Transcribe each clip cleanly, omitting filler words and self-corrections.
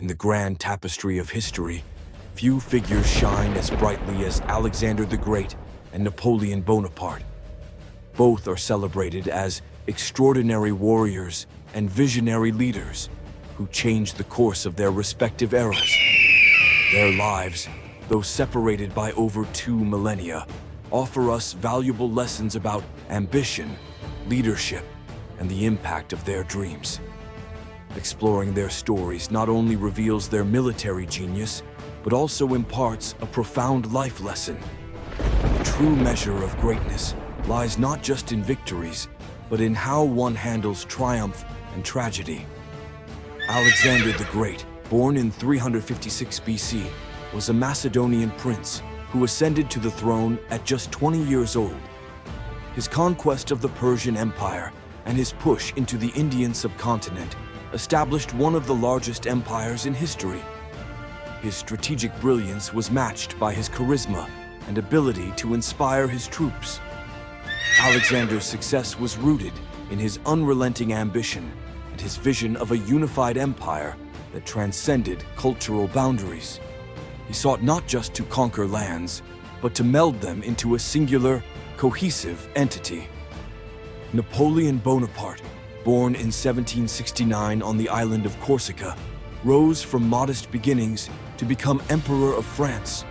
In the grand tapestry of history, few figures shine as brightly as Alexander the Great and Napoleon Bonaparte. Both are celebrated as extraordinary warriors and visionary leaders who changed the course of their respective eras. Their lives, though separated by over 2 millennia, offer us valuable lessons about ambition, leadership, and the impact of their dreams. Exploring their stories not only reveals their military genius, but also imparts a profound life lesson. The true measure of greatness lies not just in victories, but in how one handles triumph and tragedy. Alexander the Great, born in 356 BC, was a Macedonian prince who ascended to the throne at just 20 years old. His conquest of the Persian Empire and his push into the Indian subcontinent established one of the largest empires in history. His strategic brilliance was matched by his charisma and ability to inspire his troops. Alexander's success was rooted in his unrelenting ambition and his vision of a unified empire that transcended cultural boundaries. He sought not just to conquer lands, but to meld them into a singular, cohesive entity. Napoleon Bonaparte, born in 1769 on the island of Corsica, rose from modest beginnings to become Emperor of France.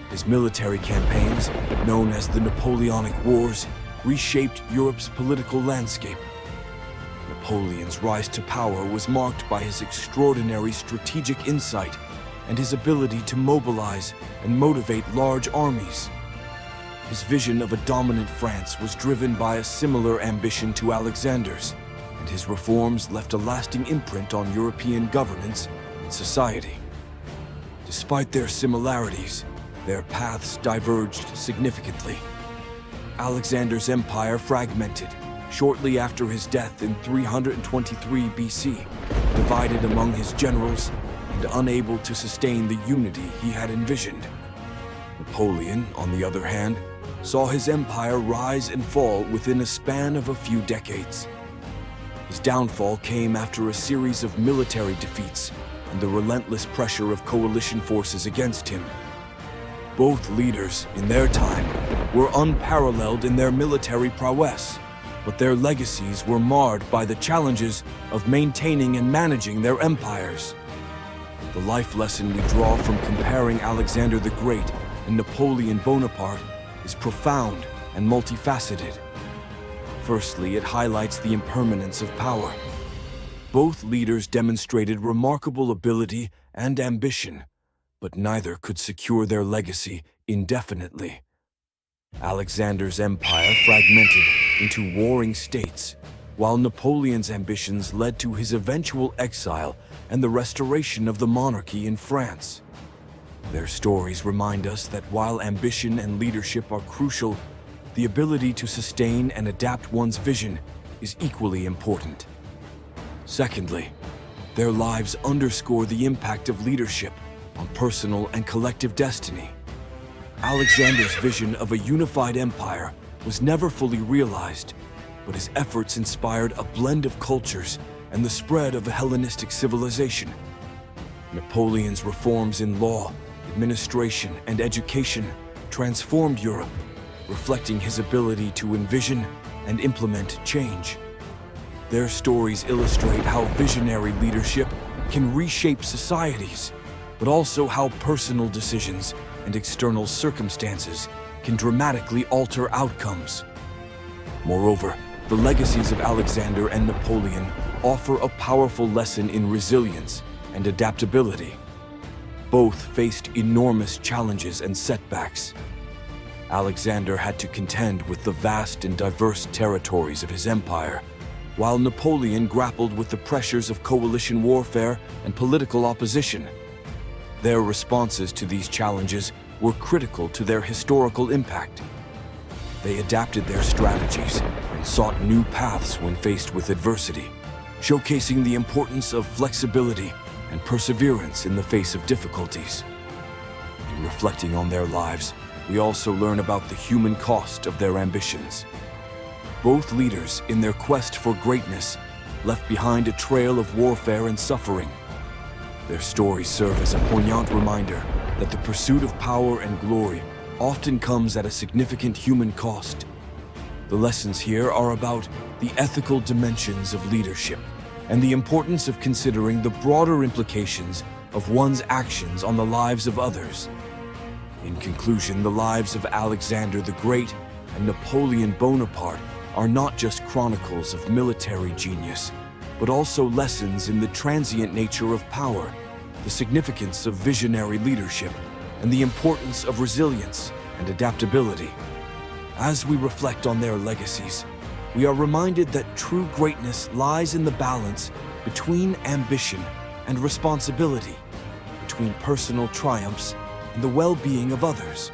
His military campaigns, known as the Napoleonic Wars, reshaped Europe's political landscape. Napoleon's rise to power was marked by his extraordinary strategic insight and his ability to mobilize and motivate large armies. His vision of a dominant France was driven by a similar ambition to Alexander's, and his reforms left a lasting imprint on European governance and society. Despite their similarities, their paths diverged significantly. Alexander's empire fragmented shortly after his death in 323 BC, divided among his generals and unable to sustain the unity he had envisioned. Napoleon, on the other hand, saw his empire rise and fall within a span of a few decades. His downfall came after a series of military defeats and the relentless pressure of coalition forces against him. Both leaders, in their time, were unparalleled in their military prowess, but their legacies were marred by the challenges of maintaining and managing their empires. The life lesson we draw from comparing Alexander the Great and Napoleon Bonaparte is profound and multifaceted. Firstly, it highlights the impermanence of power. Both leaders demonstrated remarkable ability and ambition, but neither could secure their legacy indefinitely. Alexander's empire fragmented into warring states, while Napoleon's ambitions led to his eventual exile and the restoration of the monarchy in France. Their stories remind us that while ambition and leadership are crucial, the ability to sustain and adapt one's vision is equally important. Secondly, their lives underscore the impact of leadership on personal and collective destiny. Alexander's vision of a unified empire was never fully realized, but his efforts inspired a blend of cultures and the spread of a Hellenistic civilization. Napoleon's reforms in law, administration, and education transformed Europe, reflecting his ability to envision and implement change. Their stories illustrate how visionary leadership can reshape societies, but also how personal decisions and external circumstances can dramatically alter outcomes. Moreover, the legacies of Alexander and Napoleon offer a powerful lesson in resilience and adaptability. Both faced enormous challenges and setbacks. Alexander had to contend with the vast and diverse territories of his empire, while Napoleon grappled with the pressures of coalition warfare and political opposition. Their responses to these challenges were critical to their historical impact. They adapted their strategies and sought new paths when faced with adversity, showcasing the importance of flexibility and perseverance in the face of difficulties. In reflecting on their lives, we also learn about the human cost of their ambitions. Both leaders, in their quest for greatness, left behind a trail of warfare and suffering. Their stories serve as a poignant reminder that the pursuit of power and glory often comes at a significant human cost. The lessons here are about the ethical dimensions of leadership and the importance of considering the broader implications of one's actions on the lives of others. In conclusion, the lives of Alexander the Great and Napoleon Bonaparte are not just chronicles of military genius, but also lessons in the transient nature of power, the significance of visionary leadership, and the importance of resilience and adaptability. As we reflect on their legacies, we are reminded that true greatness lies in the balance between ambition and responsibility, between personal triumphs and the well-being of others.